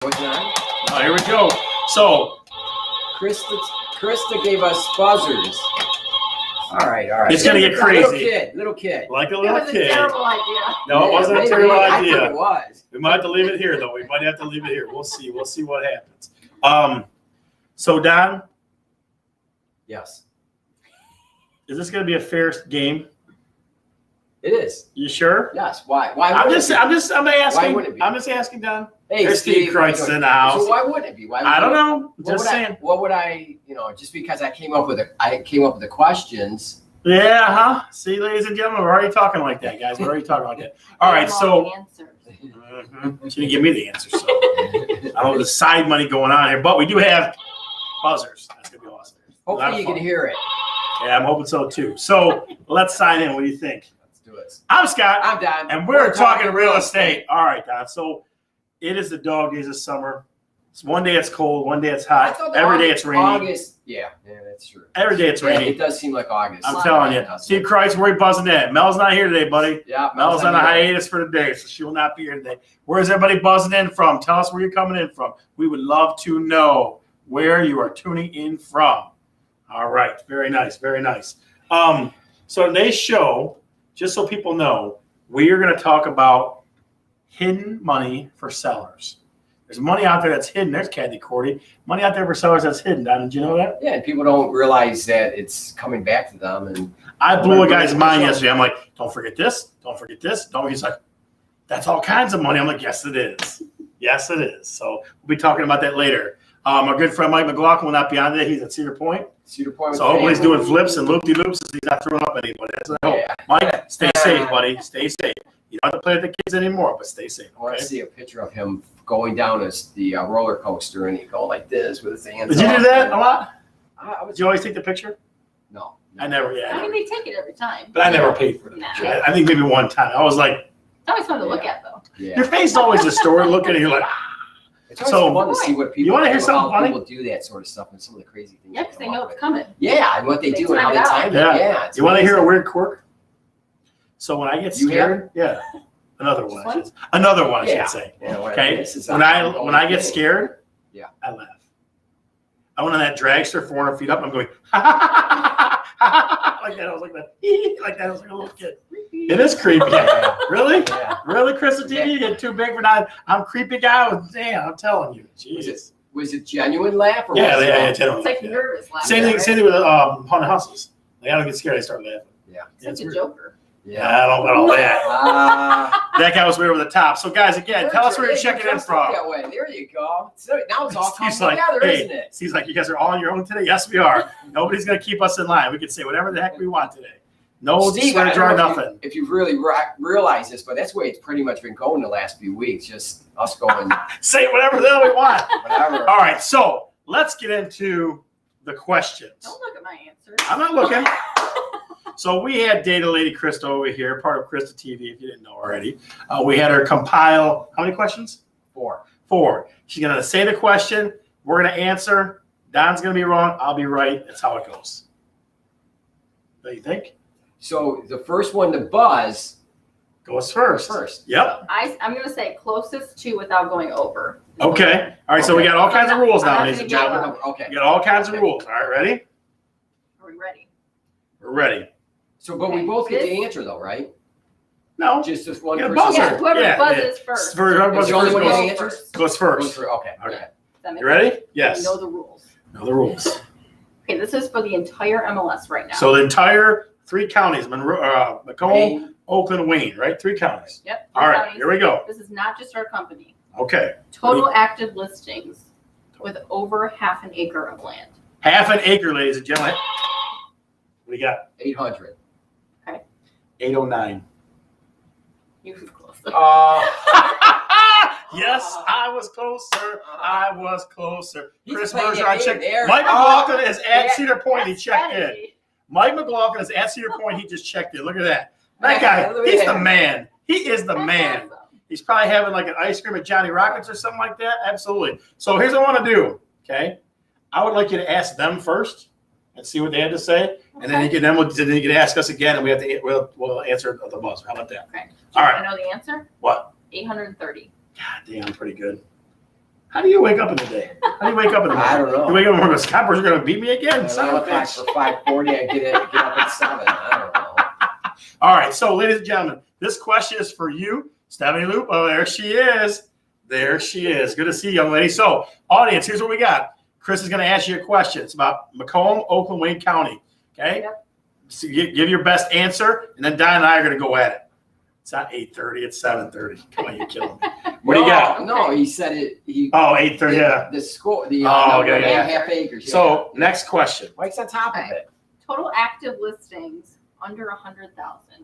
Oh, here we go. So, Krista gave us buzzers. All right. It's gonna get crazy. Little kid. Like a little kid. It was a terrible idea. No, it wasn't a terrible idea. I think it was. We might have to leave it here, though. We might have to leave it here. We'll see. We'll see what happens. So Don. Yes. Is this gonna be a fair game? It is. You sure? Yes. Why? Why? I'm just asking. Why wouldn't it be? I'm just asking, Don. Hey, There's Steve Kreitz in the house. So why wouldn't it be? I don't know. Just saying. What would I? Just because I came up with the questions. Yeah, huh? See, ladies and gentlemen, we're already talking like that, guys. We're already talking like that. All right, so she didn't give me the answer, so I don't know the side money going on here, but we do have buzzers. That's gonna be awesome. Hopefully you can hear it. Yeah, I'm hoping so too. So let's sign in. What do you think? Let's do it. I'm Scott. I'm Don. And we're talking real estate. All right, Don. So it is the dog days of summer. So one day it's cold, one day it's hot. Every day it's rainy. August. Yeah, that's true. Every day it's rainy. It does seem like August. I'm telling you. Steve Kreitz, where are you buzzing at? Mel's not here today, buddy. Yeah, Mel's on a hiatus for the day, so she will not be here today. Where's everybody buzzing in from? Tell us where you're coming in from. We would love to know where you are tuning in from. All right. Very nice. Very nice. So today's show, just so people know, we are going to talk about hidden money for sellers. There's money out there that's hidden. There's Kathy Cordy. Money out there for sellers that's hidden. Don, did you know that? Yeah, and people don't realize that it's coming back to them. And I blew a guy's mind yesterday. I'm like, don't forget this. Don't forget this. Don't. He's like, that's all kinds of money. I'm like, yes, it is. Yes, it is. So we'll be talking about that later. Our good friend Mike McLaughlin will not be on today. He's at Cedar Point. Cedar Point. So hopefully he's doing flips and loop-de-loops. He's not throwing up anybody. That's what I hope. Yeah. Mike, stay safe, buddy. Stay safe. You don't have to play with the kids anymore, but stay safe. I want to see a picture of him going down the roller coaster, and he go like this with his hands. Did you do that a lot? Did you always take the picture? No. I never, yeah. I mean, they take it every time. But I never paid for the picture. I think maybe one time. I was like. It's always fun to look at, though. Yeah. Your face is always a story. Look at it, you're like, It's always fun to see what people. You want to hear something funny? People do that sort of stuff and some of the crazy things. Yeah, because they know it's coming. Yeah, and what they do and how they time it. Yeah. You want to hear a weird quirk? So when I get scared, another one. I should say. Yeah, okay. When I get scared, I laugh. I went on that dragster 400 feet up. I'm going like that. I was like that. Like that. I was like a little kid. It is creepy. Really? Yeah. Really, Krista TV? You get too big for that. I'm a creepy guy. Damn, I'm telling you. Jesus. Was it genuine laugh? Or yeah, it's like nervous laugh. Same thing with haunted houses. Like I don't get scared. I start laughing. Yeah. It's like a Joker. Yeah, I don't know that. That guy was way over the top. So, guys, again, tell us where you're checking in from. That way. There you go. So now it's all coming like, together, isn't it? He's like, you guys are all on your own today? Yes, we are. Nobody's going to keep us in line. We can say whatever the heck we want today. No swear jar, nothing. If you've really realized this, but that's the way it's pretty much been going the last few weeks. Just us going. Say whatever the hell we want. Whatever. All right, so let's get into the questions. Don't look at my answers. I'm not looking. So we had Data Lady Krista over here, part of Krista TV, if you didn't know already. We had her compile, how many questions? 4. She's going to say the question. We're going to answer. Don's going to be wrong. I'll be right. That's how it goes. What do you think? So the first one to buzz goes first. Yep. I'm going to say closest to without going over. Okay. All right, so we got all kinds of rules now, ladies and gentlemen. Okay. We got all kinds of rules. All right, ready? Are we ready? We're ready. So, but we both get the answer, though, right? No. Just this one person. Buzzer. Yeah, whoever buzzes first. Whoever buzzes first goes first. Okay. You ready? Yes. We know the rules. Know the rules. Okay, this is for the entire MLS right now. So the entire 3 counties, Macomb, Oakland, Wayne, right? 3 counties. Yep. All right, here we go. This is not just our company. Okay. Total active listings with over half an acre of land. Half an acre, ladies and gentlemen. What do you got? 800. Okay. 809. You were close. Yes, I was closer. I was closer. Chris playing Bergeron it checked. there. Mike McLaughlin is at Cedar Point. He checked in. strategy. Mike McLaughlin is at Cedar Point. He just checked in. Look at that. That guy, he's the man. He is the man. Awesome. He's probably having like an ice cream at Johnny Rockets or something like that. Absolutely. So here's what I want to do. Okay. I would like you to ask them first and see what they had to say. And then you can ask us again and we'll answer the buzzer. How about that? Okay. All right. I know the answer. What? 830. God damn, pretty good. How do you wake up in the day? How do you wake up in the morning? I don't know. You wake up in the morning, Scott are going to beat me again. Son of a Back bitch. for 5:40. I get up at 7. I don't know. All right, so ladies and gentlemen, this question is for you, Stephanie Loop. Oh, there she is. There she is. Good to see you, young lady. So, audience, here's what we got. Chris is going to ask you a question. It's about Macomb, Oakland, Wayne County. Okay? Yep. So give your best answer, and then Don and I are going to go at it. It's not 8:30. It's 7:30. Come on, you're killing me. What do you got? No, he said it. Oh, 8:30. Yeah. The score. The okay, yeah. half acres. Yeah. So, next question. Mike's on top of it. Total active listings under 100,000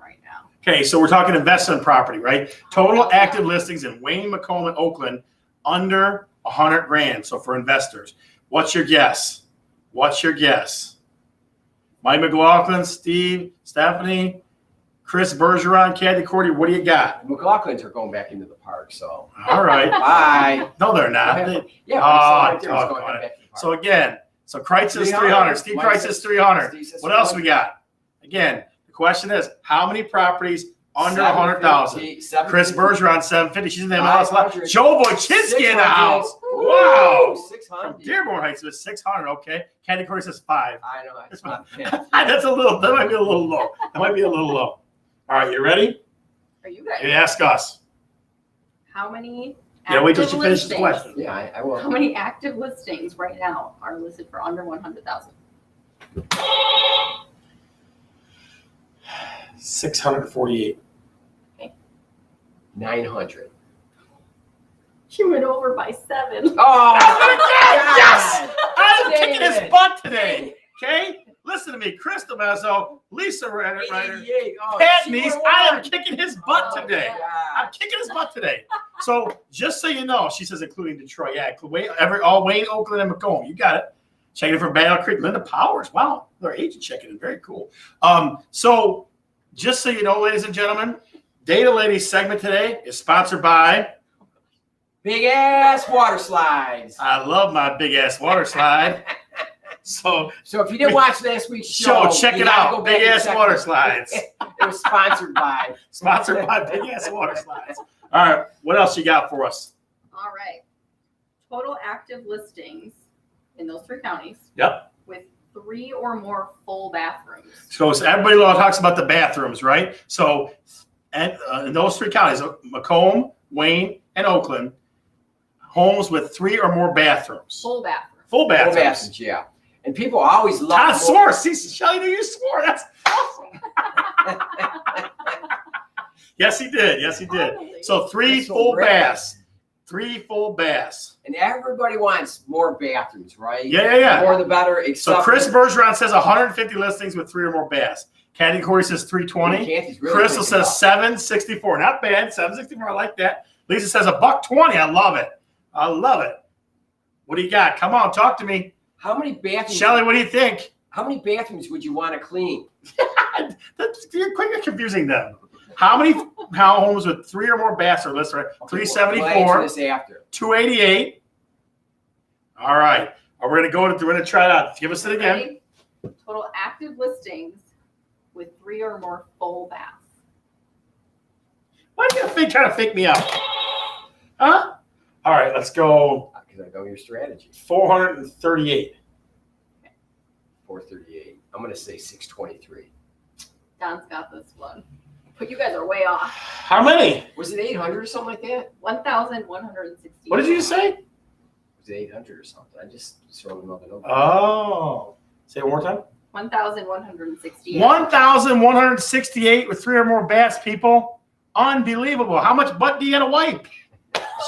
right now. Okay, so we're talking investment property, right? Total active listings in Wayne, Macomb, and Oakland under 100 grand. So for investors, what's your guess? What's your guess? Mike McLaughlin, Steve, Stephanie, Chris Bergeron, Kathy Cordy, what do you got? McLaughlin's are going back into the park, so. All right. Bye. No, they're not. Yeah. Oh, but it's right there, it's going doggone it. back to the park. So again, so Kreitz is 300. Steve Mike Kreitz says- is 300. Steve says What else we 300. got? Again, the question is, how many proproperties under 100,000? 750, Chris Bergeron, 750. She's in the MLS. 500. Joe Wojcinski in the 600. house. Woo! Wow. 600. From Dearborn Heights was 600. Okay. Candy Corey says 5. I know. That's not fair. That's a little. That might be a little low. That might be a little low. All right, you ready? Are you You ready? ask us. How many Yeah, wait till active she finishes the listings- question. Yeah, I will. How many active listings right now are listed for under 100,000? 648. 900. She went over by 7. Oh, Yes! I'm Dang kicking his it. butt today. Okay? Listen to me. Chris DeMezzo, Lisa Ryder, 88. Oh, Pat she Neese. won. I am kicking his butt Oh, today. I'm God. kicking his butt today. So just so you know, she says including Detroit. Yeah, all Wayne, Oakland, and Macomb. You got it. Checking it from Battle Creek. Linda Powers. Wow, their agent checking it. Very cool. So just so you know, ladies and gentlemen, Data Ladies segment today is sponsored by. Big ass water slides. I love my big ass water slide. So So if you didn't watch last week's show, check you it gotta out. go back Big and ass check water it. slides. It was sponsored by. Sponsored by Big Ass Water Slides. All right, what else you got for us? All right. Total active listings in those 3 counties. Yep. With 3 or more full bathrooms. So everybody talks about the bathrooms, right? So and in those 3 counties, Macomb, Wayne, and Oakland, homes with 3 or more bathrooms. Full bathrooms. Full Full bathrooms. bathrooms, yeah. And people always love. Todd swore. See, Shelly knew you swore. That's awesome. Yes, he did. Yes, he did. Finally. So 3 That's so full rare. baths. 3 full baths. And everybody wants more bathrooms, right? Yeah. More the better. So Except Chris Bergeron says 150 listings with 3 or more baths. Caddy Corey says 320. Kathy's really Crystal picking says up. 764. Not bad. 764. I like that. Lisa says $120. I love it. I love it. What do you got? Come on, talk to me. How many bathrooms? Shelly, what do you think? How many bathrooms would you want to clean? You're quite confusing them. How many homes with 3 or more baths are listed? Right? Okay, 374, we'll answer this after. 288. All right. We're gonna try it out. Give us it again. Ready? Total active listings with 3 or more full baths. Why do you try to fake me out? Huh? All right, let's go Because I know your strategy. 438. 438. I'm going to say 623. Don's got this one. But you guys are way off. How many? Was it 800 or something like that? 1,160. What did you say? Was it 800 or something? I just thrown another number. Oh. Say it one more time. 1,168. 1,168 with 3 or more baths, people. Unbelievable. How much butt do you got to wipe?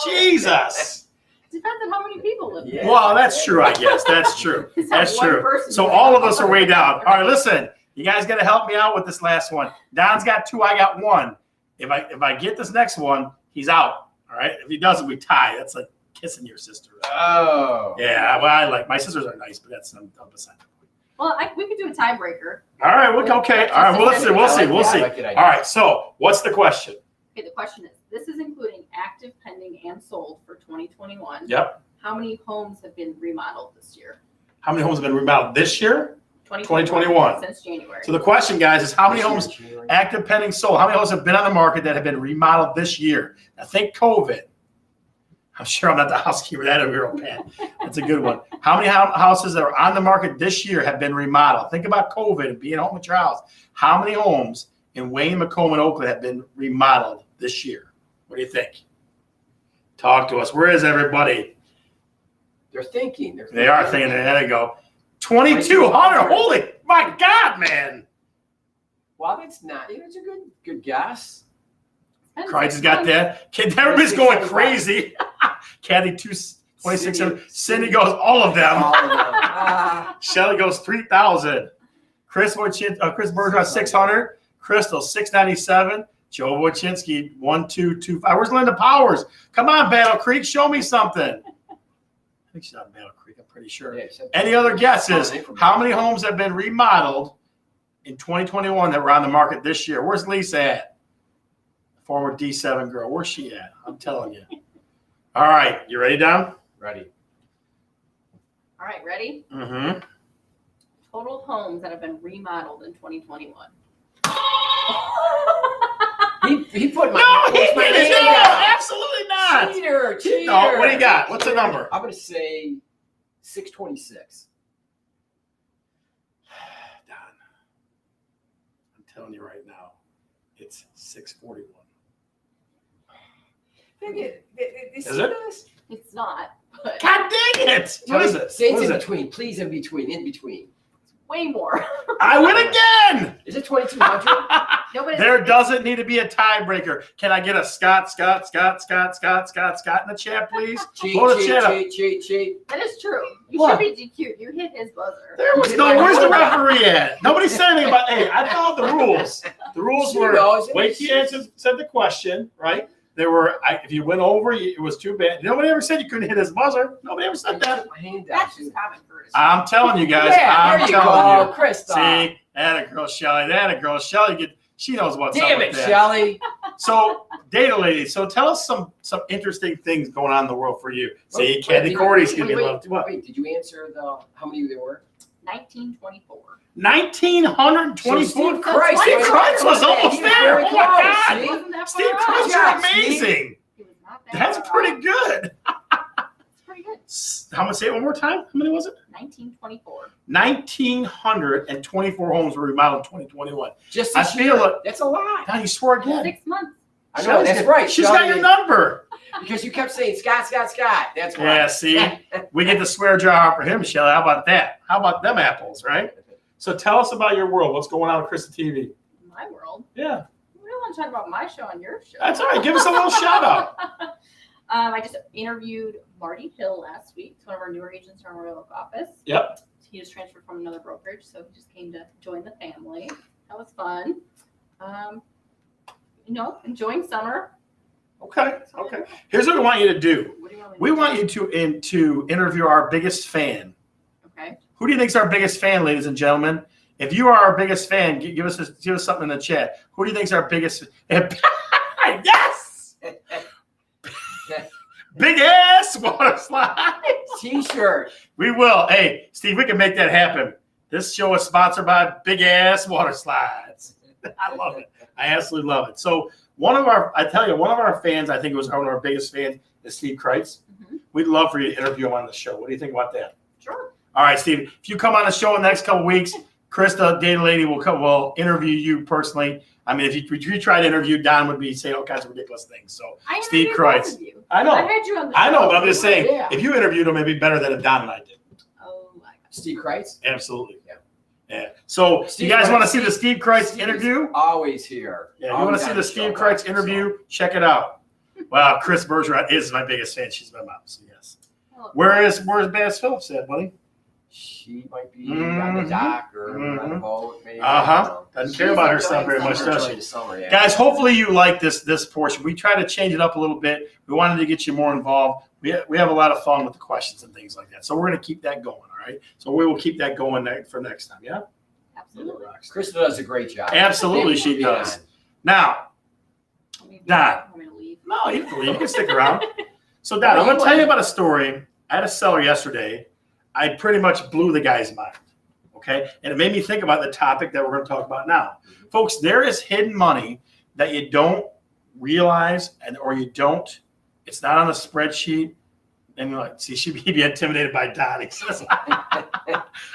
Jesus. Depends on how many people live there. Yeah. Well, that's true, I guess. That's true. It's not That's one true. person So doing all it. of us are way down. All right, listen. You guys got to help me out with this last one. Don's got 2. I got 1. If I get this next one, he's out. All right. If he doesn't, we tie. That's like kissing your sister. Oh. Yeah. Well, I like my sisters are nice, but that's not beside the point. Well, we could do a tiebreaker. All right. Okay. All right. Well, let's see. We'll see. We'll see. I like that idea. All right. So, what's the question? Okay, the question is, this is including active, pending, and sold for 2021. Yep. How many homes have been remodeled this year? How many homes have been remodeled this year? 2021. Since January. So the question, guys, is how many homes active, pending, sold? How many homes have been on the market that have been remodeled this year? Now think COVID. I'm sure I'm not the housekeeper. That'll be real bad. That's a good one. How many houses that are on the market this year have been remodeled? Think about COVID and being home at your house. How many homes in Wayne, Macomb, and Oakland have been remodeled this year? What do you think? Talk to us. Where is everybody? They're thinking. They are thinking. There you go. 2,200. Holy, my God, man. Well, that's not. It's a good guess. Kreitz has got that. Everybody's going crazy. Kathy, 2,600. Cindy goes, all of them. All of them. Shelly goes 3,000. Chris Bergeron 600. Crystal 697. Joe Wojcinski 1,225. Where's Linda Powers? Come on, Battle Creek, show me something. I think she's on Battle Creek. I'm pretty sure. Yeah, Any other guesses? How many homes have been remodeled in 2021 that were on the market this year? Where's Lisa at? Former D7 girl. Where's she at? I'm telling you. All right. You ready, Don? Ready. All right, ready? Mm-hmm. Total homes that have been remodeled in 2021. He put my No, he my didn't. hand No, down. absolutely not. Cheater. No, what do you got? What's the number? I'm going to say 626. Don, I'm telling you right now, it's 641. Is it? It's not, but God dang it! What is it? Say What it's is in it? between. Please, in between. In between. way more. I win again. Is it 2,200? No, but There doesn't need to be a tiebreaker. Can I get a Scott in the chat, please? Blow the chat up. cheat. that is true. You What? should be DQ'd. You hit his buzzer. There was no. Where's the referee at? Nobody said anything about. Hey, I followed the rules. The rules She were knows. wait till you said the question, right? There were if you went over, it was too bad. Nobody ever said you couldn't hit his buzzer. Nobody ever said that. My hand down. That's just common courtesy. I'm telling you guys. Yeah, I'm there you telling go, you. Krista. See, that a girl, Shelly. That a girl, Shelly. She knows what's Damn up it, with that. Shelly. So, data lady. So, tell us some interesting things going on in the world for you. See, Wait, Candy wait, Cordy's wait, gonna get wait, loved. What? Wait, did you answer how many there were? 1924. 1,924. So Steve Christ. Steve Christ was almost He was there. very Oh my close, God. see? Wasn't that Steve far Christ, off? you're Yeah, Steve. amazing. He was not that That's far pretty off. good. That's pretty good. How much? Say it one more time. How many was it? 1924. 1,924 homes were remodeled in 2021. Just I this feel year. it. That's a lot. Now you swore again. 6 months. I know, that's right. She's got your number. Because you kept saying Scott. That's why. Yeah, see, we get the swear jar for him, Shelly. How about that? How about them apples, right? So tell us about your world. What's going on with Krista TV? My world. Yeah, We don't want to talk about my show on your show. that's all right. Give us a little shout out. I just interviewed Marty Hill last week. He's one of our newer agents in our Royal Oak office. Yep. He just transferred from another brokerage, so he just came to join the family. That was fun. Enjoying summer. Okay. Okay. Here's what we want you to do. What do you want me to We do? want you to interview our biggest fan. Okay. Who do you think is our biggest fan, ladies and gentlemen? If you are our biggest fan, give us something in the chat. Who do you think is our biggest? Yes. Big ass water slide. T-shirt. We will. Hey, Steve, we can make that happen. This show is sponsored by Big Ass Water Slides. I love it. I absolutely love it. So one of our fans, I think it was one of our biggest fans, is Steve Kreitz. Mm-hmm. We'd love for you to interview him on the show. What do you think about that? Sure. All right, Steve. If you come on the show in the next couple weeks, Krista, Data Lady, will interview you personally. I mean, if you try to interview Don, would be saying all kinds of ridiculous things. So I Steve interviewed both Kreitz. of you. I know, I had you on the show. I know, but I'm just saying, Yeah. if you interviewed him, it'd be better than if Don and I did. Oh my God. Steve Kreitz. Absolutely. Yeah. Yeah. So Steve you guys want to Kreitz. see the Steve Kreitz Steve interview? is always here. Yeah, you want to see the Steve Kreitz interview? Check it out. Wow, Chris Bergeron is my biggest fan. She's my mom, so yes. Oh, Where's Bass Phillips at, buddy? She might be on the dock or on the boat. Maybe. Uh-huh. Doesn't care about She's herself very enjoying much, summer. does she? Enjoying the summer, yeah. Guys, hopefully you like this portion. We try to change it up a little bit. We wanted to get you more involved. We have a lot of fun with the questions and things like that. So we're going to keep that going, all right? So we will keep that going for next time, yeah? Absolutely. Krista does a great job. Absolutely, she does. Now, Don. Want me to leave? no, you can leave. You can stick around. So, Don, I'm going to tell you about a story. I had a seller yesterday. I pretty much blew the guy's mind, okay? And it made me think about the topic that we're going to talk about now. Folks, there is hidden money that you don't realize or you don't It's not on a spreadsheet. And you're like, see, she'd be intimidated by Donnie. Come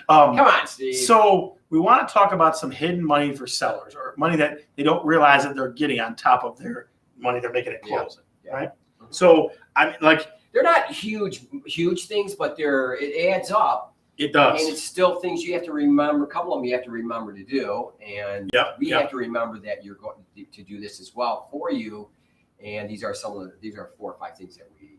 on, Steve. So we want to talk about some hidden money for sellers, or money that they don't realize that they're getting on top of their money they're making at closing, right? So I mean, like, they're not huge things, but it adds up. It does. And it's still things you have to remember. A couple of them you have to remember to do, and we have to remember that you're going to do this as well for you. And these are 4 or 5 things that we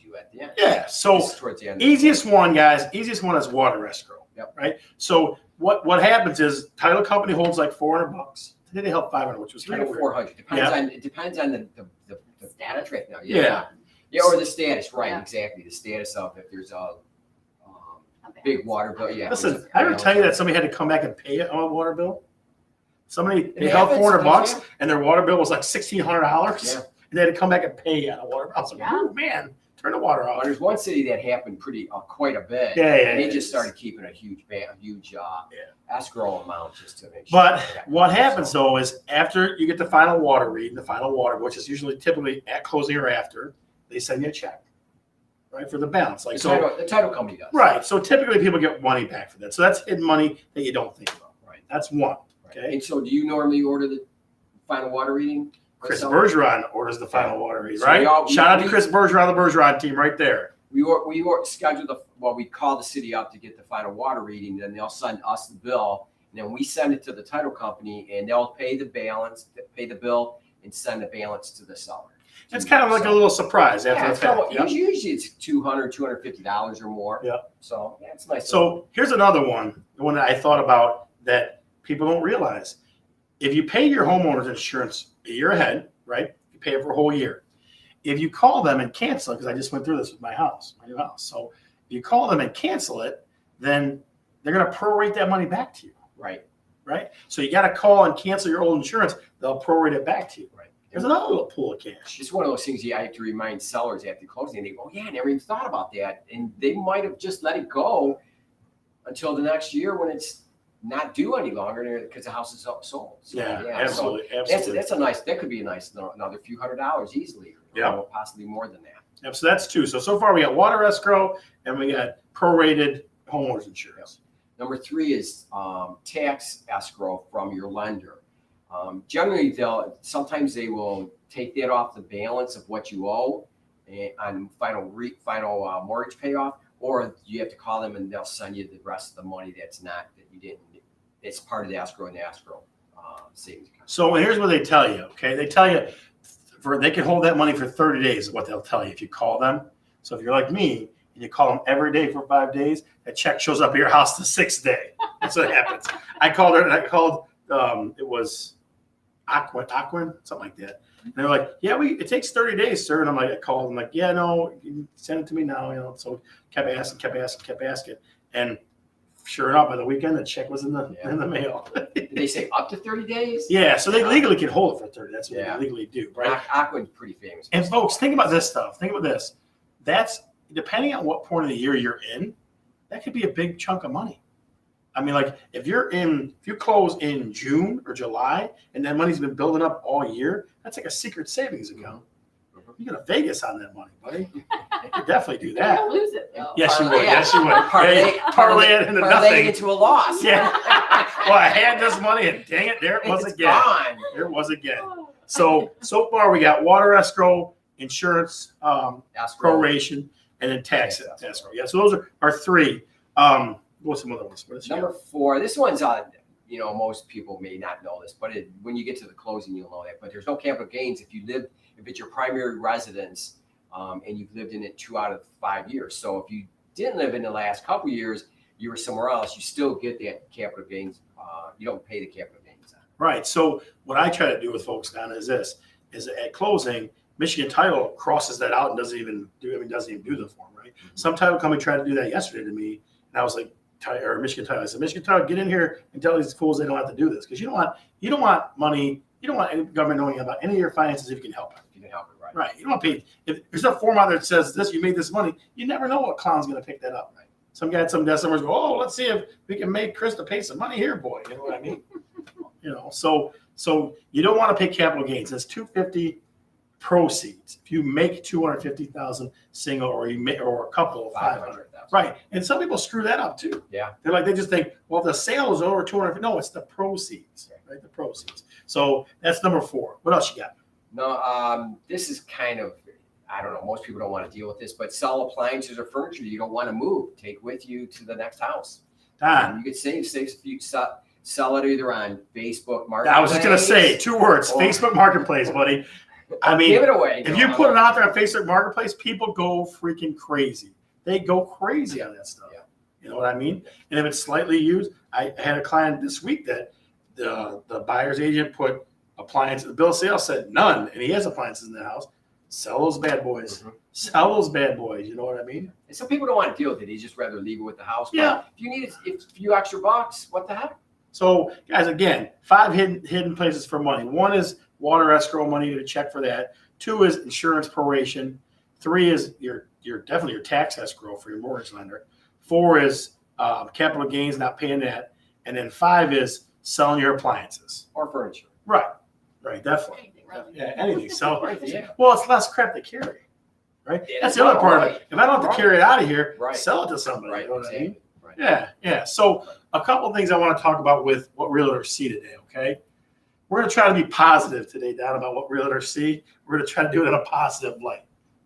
do at the end. Yeah. So towards the end. Easiest one, guys. Easiest one is water escrow. Yep. Right. So what happens is title company holds like $400. Today they held 500, which was kind of 400. Depends on the Status. contract now. Yeah. Or the status. Right. Yeah. Exactly. The status of if there's a big water bill. Yeah. Listen, I ever tell you that somebody had to come back and pay on a water bill? Somebody they It held happens, $400 and their water bill was like $1,600. Yeah. And they had to come back and pay on a water bill. I was like, Yeah. oh man, turn the water off. There's one city that happened quite a bit. Yeah. They just started keeping a huge escrow amount just to make sure. But what happens though is after you get the final water read, the final water, which is typically at closing or after, they send you a check, right, for the balance. Like the title company does. right. So typically people get money back for that. So that's hidden money that you don't think about. Right. That's one. Right. Okay. And so, do you normally order the final water reading? Chris Bergeron orders the final water read, So right? Shout out to we- Chris Bergeron, the Bergeron team, right there. We schedule we call the city up to get the final water reading, then they'll send us the bill, and then we send it to the title company, and they'll pay the bill, and send the balance to the seller. It's kind of like a little surprise after the it's fact. kind of, usually it's $250 or more. Yeah. So it's nice. So here's another one, the one that I thought about that people don't realize. If you pay your homeowner's insurance a year ahead, right? You pay it for a whole year. If you call them and cancel it, because I just went through this with my new house. So if you call them and cancel it, then they're going to prorate that money back to you. Right. So you got to call and cancel your old insurance. They'll prorate it back to you. Right. There's another little pool of cash. It's one of those things I have to remind sellers after closing. And they go, yeah, I never even thought about that. And they might have just let it go until the next year when it's not due any longer because the house is sold. So, Absolutely. That could be a nice another few $100 easily. Possibly more than that. Yep. So that's 2. So far we got water escrow and we got prorated homeowners insurance. Number 3 is tax escrow from your lender. Generally, sometimes they will take that off the balance of what you owe on final mortgage payoff, or you have to call them and they'll send you the rest of the money that you didn't. It's part of the escrow and the escrow savings account. So here's what they tell you. Okay, they tell you they can hold that money for 30 days. Is what they'll tell you if you call them. So if you're like me and you call them every day for 5 days, that check shows up at your house the 6th day. That's what happens. I called it was Aquin, something like that. And they're like, yeah, it takes 30 days, sir. And I called them like, yeah, no, you send it to me now, So kept asking. And sure enough, by the weekend, the check was in the mail. Did they say up to 30 days? Yeah, so they legally can hold it for 30. That's what they legally do, right? Aquin's pretty famous. And folks, think about this stuff. Think about this. That's depending on what point of the year you're in, that could be a big chunk of money. I mean, like if you close in June or July and that money's been building up all year, that's like a secret savings account. You go to Vegas on that money, buddy. You could definitely do that. You'll lose it though. Yes, you would. Yes, you would. Parlay it into nothing. Into a loss. Yeah. Well, I had this money, and dang it, there it was again. Gone. There it was again. So far we got water escrow, insurance, proration, and then tax escrow. Yeah. So those are 3. What's some other ones? Number 4. This one's on. Most people may not know this, but when you get to the closing, you'll know that. But there's no capital gains if it's your primary residence and you've lived in it 2 out of 5 years. So if you didn't live in the last couple of years, you were somewhere else, you still get that capital gains. You don't pay the capital gains on it. Right. So what I try to do with folks, Donna, is at closing, Michigan Title crosses that out and doesn't even do the form, right? Mm-hmm. Some title company tried to do that yesterday to me, and I was like, or Michigan Title. I said, Michigan Title, get in here and tell these fools they don't have to do this because you don't want money. You don't want any government knowing about any of your finances if you can help it. If you can help it, right? Right. You don't want to pay. If there's a form out there that says this, you made this money. You never know what clown's going to pick that up. Right. Some guy at some desk somewhere go, oh, let's see if we can make Chris to pay some money here, boy. You know what I mean? So you don't want to pay capital gains. That's $250 proceeds. If you make 250,000 single, or you make, or a couple of 500, right? And some people screw that up too. Yeah. They're like, they just think, well, the sale is over 200. No, it's the proceeds, right? The proceeds. So that's number 4. What else you got? No, this is kind of, I don't know, most people don't want to deal with this, but sell appliances or furniture you don't want to move. Take with you to the next house. Don. You could save if you sell it either on Facebook Marketplace. I was just going to say 2 words, Facebook Marketplace, buddy. I mean, give it away. if you put it out there on Facebook Marketplace, people go freaking crazy. They go crazy on that stuff. Yeah. You know what I mean? And if it's slightly used, I had a client this week that the buyer's agent put appliances, the bill of sale said none, and he has appliances in the house. Sell those bad boys. Mm-hmm. Sell those bad boys. You know what I mean? And some people don't want to deal with it. They just rather leave it with the house. Yeah. But if you need a few extra bucks, what the heck? So, guys, again, 5 hidden places for money. 1 is water escrow money to check for that. 2 is insurance proration. 3 is your definitely your tax escrow for your mortgage lender. 4 is capital gains, not paying that. And then 5 is selling your appliances. Or furniture. Right, definitely. Anything, really. Yeah, anything. So, Yeah. well, it's less crap to carry, right? Yeah, That's the other part of right. it. If I don't have to carry it out of here, Right. sell it to somebody. Right. You know what I mean? Exactly. Right. Yeah. So a couple of things I want to talk about with what realtors see today, okay? We're going to try to be positive today, Don, about what realtors see. We're going to try to do it in a positive light,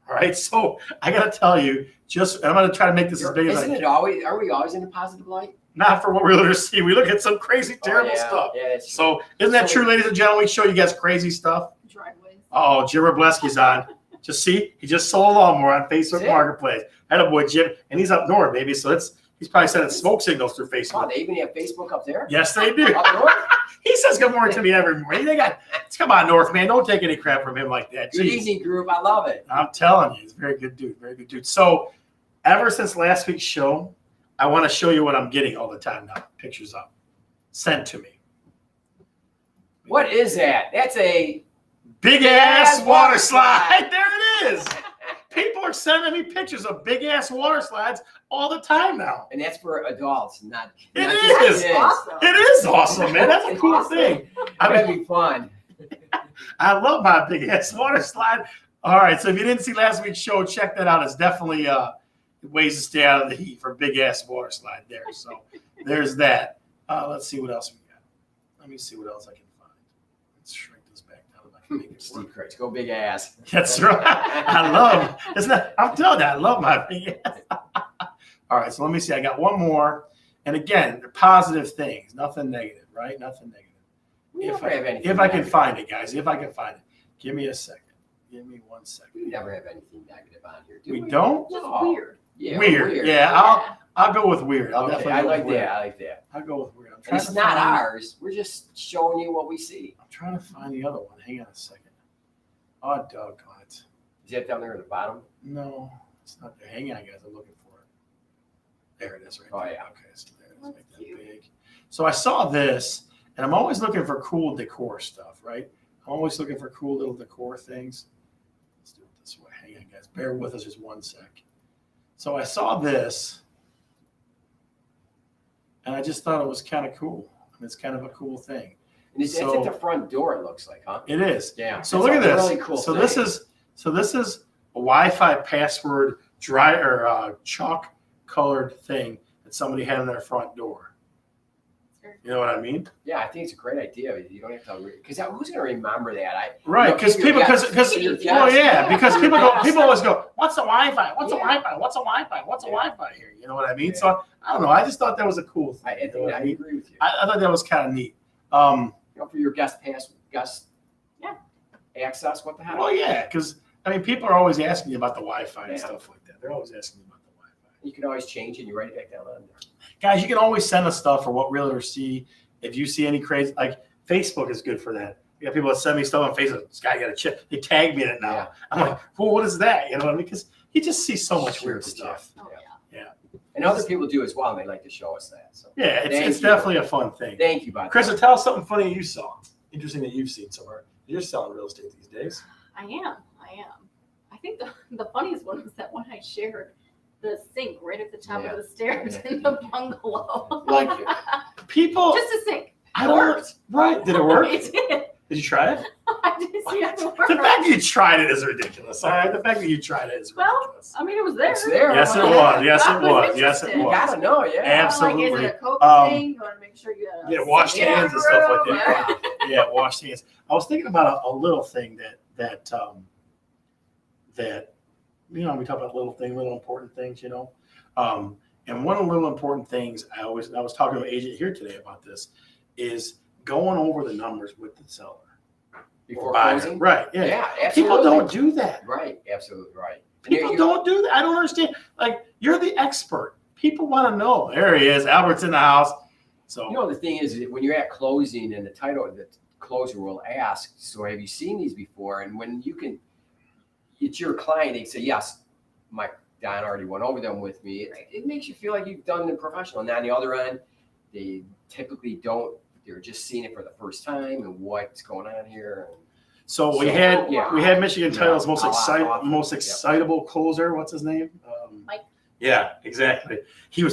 all right? So I got to tell you, I'm going to try to make this as big as I Isn't can. it always? Are we always in a positive light? Not for what realtors see. We look at some crazy, terrible stuff. Yeah, that's true. So isn't that true, ladies and gentlemen? We show you guys crazy stuff. Driveways. Oh, Jim Robleski's on. Just see, he just sold a lawnmower on Facebook Yeah. Marketplace. Had a boy, Jim, and he's up north, baby. So he's probably sending smoke signals through Oh, Facebook. they even have Facebook up there? Yes, they do. Up north? He says good morning to me every morning. Come on, North, man. Don't take any crap from him like that. Good Jeez. evening, group. I love it. I'm telling you, he's a very good dude. Very good dude. So ever since last week's show, I want to show you what I'm getting all the time now. Pictures up. Sent to me. What is that? That's a Big ass water slide. There it is. People are sending me pictures of big ass water slides all the time now. and that's for adults, not It not is. just kids. Awesome. It is awesome, man. That's a cool Awesome. thing. I That'd mean, be fun. I love my big ass water slide. All right, so if you didn't see last week's show, check that out. It's definitely ways to stay out of the heat for big ass water slide there. So there's that. Let's see what else we got. Let me see what else I can find. Let's shrink this back down. If I can make it Steve work. Christ, go big ass. That's right. I love. I'm telling you, I love my big ass. All right, so let me see. I got one more, and again, they're positive things, nothing negative, right? Nothing negative. We never have anything. If I can negative. find it, guys. If I can find it, give me a second. Give me 1 second. We never have anything negative on here, do We we? don't. Just Oh. weird. Yeah, Weird. Yeah, I'll go with weird. I'll Okay, definitely I go like with weird. that. I like that. I'll go with weird. I'm And trying it's to not find, ours. We're just showing you what we see. I'm trying to find the other one. Hang on a second. Oh, doggone it. Is that down there at the bottom? No, it's not there. Hang on, guys. I'm looking for it. There it is, right Oh, there. yeah. Okay, so there it is. That's Make that cute. big. So I saw this, and I'm always looking for cool decor stuff, right? I'm always looking for cool little decor things. Let's do it this way. Hang on, guys. Bear with us just 1 sec. So I saw this, and I just thought it was kind of cool. I mean, it's kind of a cool thing. And it's So- at the front door, it looks like, huh? It is. Yeah. So it's look a at this. Really cool so thing. this is a Wi-Fi password chalk colored thing that somebody had on their front door. You know what I mean? Yeah, I think it's a great idea. You don't have to, because who's going to remember that? Right, because people, because well, yeah, because people always go, what's a Wi-Fi? What's a Yeah. Wi-Fi? What's a Wi-Fi? What's a Yeah. Wi-Fi here? You know what I mean? Yeah. So I don't know. I just thought that was a cool thing. I You know think what I I mean? agree with you. I thought that was kind of neat. You know, for your guest Yeah. access, what the heck? Well, yeah, because I mean, people are always asking you about the Wi-Fi and Yeah. stuff like that. They're always asking you about the Wi-Fi. You can always change it and you write it back down on there. Guys, you can always send us stuff for what realtors see. If you see any crazy, like Facebook is good for that. You got people that send me stuff on Facebook. This guy got a chip. They tag me in it now. Yeah. I'm like, well, what is that? You know what I mean? Because you just see so much Sure, weird the stuff. Oh, yeah. And other people do as well, and they like to show us that. So Yeah, Thank it's you. definitely a fun thing. thank you, Bob. Krista, tell us something funny you saw. Interesting that you've seen somewhere. You're selling real estate these days. I am. I think the funniest one was that one I shared the sink right at the top Yeah. of the stairs Yeah. in the bungalow. Like people, Just a sink. I It don't. worked. Right? Did it work? It did. Did you try it? I didn't see it The work. fact that you tried it is ridiculous. All right, the fact that you tried it is Well, ridiculous. I mean, it was there. It's there. Yes, it I'm was. like, Yes, I it was was. Yes, it interested. You was. gotta know, yeah. Absolutely. Like, is it a Coke thing? You want to make sure you Yeah, wash sit in hands a and stuff like room? that. Yeah, wash hands. I was thinking about a little thing that we talk about little things, little important things, and one of the little important things I was talking to an agent here today about this is going over the numbers with the seller Before buyer. closing? Right? Yeah. Yeah, absolutely. People don't do that. Right, absolutely right. People don't do that. I don't understand. Like, you're the expert. People want to know. There he is. Albert's in the house. So The thing is, when you're at closing and the closer will ask, so have you seen these before? And when it's your client, they say, yes, my Don already went over them with me. It makes you feel like you've done the professional. And on the other end, they typically don't. They're just seeing it for the first time and what's going on here. So we So, had yeah. Michigan Title's Yeah, most excitable closer. What's his name? Mike. Yeah, exactly. He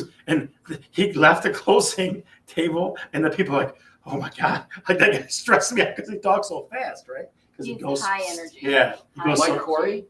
left the closing table, and the people are like, "Oh my god!" Like, that guy stressed me out because he talks so fast, right? Because He's high energy. Yeah, he High goes Mike so, energy. Corey?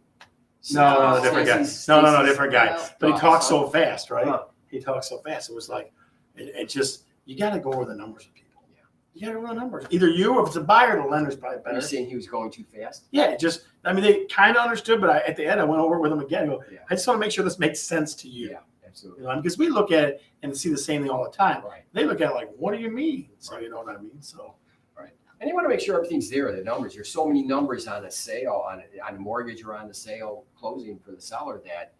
no, different guy. No, different guy. Stacy's But he boss, talks huh? so fast, right? Huh. He talks so fast. It was like, it just you got to go over the numbers with people. Yeah. You got to go over the numbers. Either you, or if it's a buyer, the lender's probably Are better. you saying he was going too fast? Yeah, they kind of understood, but at the end, I went over it with them again. I go, Yeah. I just want to make sure this makes sense to you. Yeah, absolutely. Because we look at it and see the same thing all the time. Right. They look at it like, what do you mean? So you know what I mean? So And you want to make sure everything's there, the numbers. There's so many numbers on a sale, on a mortgage or on the sale closing for the seller that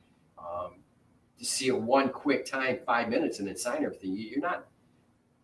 to see it one quick time, 5 minutes, and then sign everything, you're not,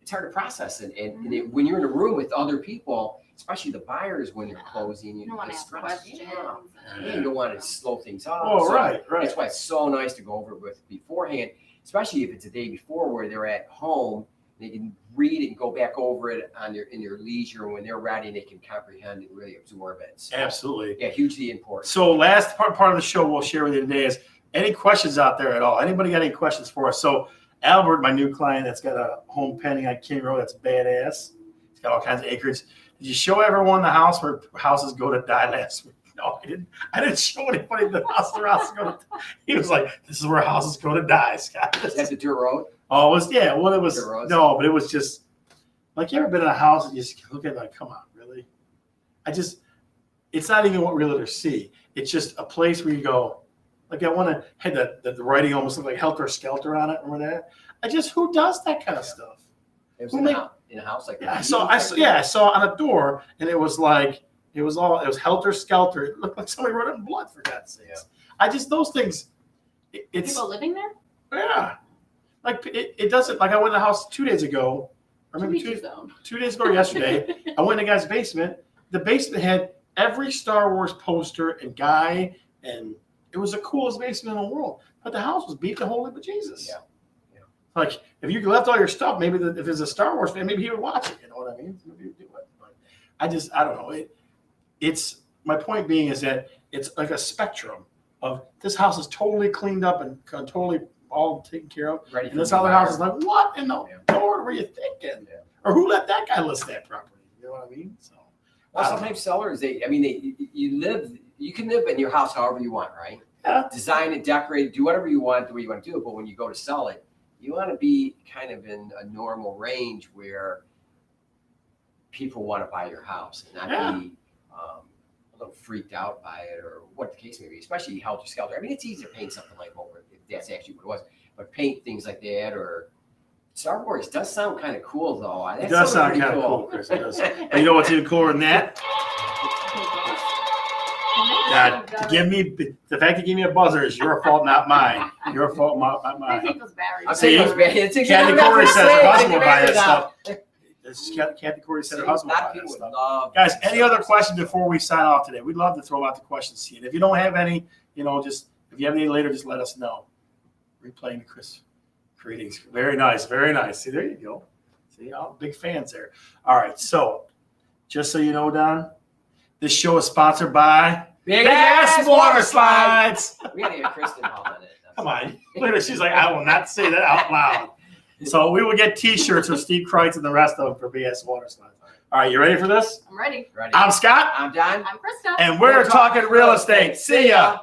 it's hard to process it. And when you're in a room with other people, especially the buyers when you're closing, You don't want to ask questions. Yeah, you don't want to slow things up. oh, So right. That's why it's so nice to go over it with beforehand, especially if it's a day before where they're at home. They can read it and go back over it in their leisure. And when they're ready, they can comprehend and really absorb it. So, Absolutely. yeah, hugely important. So last part of the show we'll share with you today is any questions out there at all? Anybody got any questions for us? So Albert, my new client that's got a home pending on King Road, that's badass. He's got all kinds of acreage. Did you show everyone the house where houses go to die last week? No, I didn't. I didn't show anybody the house where houses go to die. He was like, "This is where houses go to die, Scott." Is that the dirt road? Oh, it was, yeah. Well, it was, There was? no, but it was just like, you ever been in a house and you just look at it like, come on, really? It's not even what realtors see. It's just a place where you go, like, I want to, had the writing almost looked like Helter Skelter on it. Remember that? Who does that kind of stuff? It was Who in a house like Yeah, that. I saw on a door, and it was like, it was Helter Skelter. It looked like somebody wrote it in blood, for God's sakes. Those things, it's, People living there? yeah. Like, it doesn't, like, I went to the house 2 days ago, or maybe Teach his own. 2 days ago or yesterday. I went in the guy's basement. The basement had every Star Wars poster and guy, and it was the coolest basement in the world. But the house was beat to holy bejesus. Yeah. Like, if you left all your stuff, maybe if there's a Star Wars fan, maybe he would watch it. You know what I mean? Maybe he would do it. But I don't know. It's my point being is that it's like a spectrum of this house is totally cleaned up and totally all taken care of. Ready And for this the other buyer. house is like, what in the Lord were you thinking? Yeah. Or who let that guy list that property? You know what I mean? So, Well, sometimes sellers, you can live in your house however you want, right? Yeah. Design it, decorate it, do whatever you want, the way you want to do it. But when you go to sell it, you want to be kind of in a normal range where people want to buy your house and not be a little freaked out by it or what the case may be, especially helter skelter. I mean, it's easy to paint something like over if that's actually what it was, but paint things like that or Star Wars does sound kind of cool though. it does sound kind of cool, Chris. It does. And you know what's even cooler than that? God, the fact you gave me a buzzer is your fault, not mine. Your fault, not I mine. think those batteries. I'll take those back. It's Kathy exactly Corey what says I'm her saying. husband will Take buy the that batteries stuff. Kathy Corey said her out. husband A will lot buy of that people stuff. love Guys, this any other stuff. questions before we sign off today? We'd love to throw out the questions to you. And if you don't have any, just if you have any later, just let us know. Replaying the Chris greetings. Very nice, very nice. See, there you go. See, big fans there. All right, so just so you know, Don, this show is sponsored by Big Ass Ass Water Water Slides. We gotta get Kristen involved in it. Come on. Look at her. She's like, I will not say that out loud. So we will get T-shirts with Steve Kreitz and the rest of them for BS Water Slides. All right, you ready for this? I'm ready. Ready? I'm Scott, I'm Don. I'm Krista. and we're talking real estate. See ya.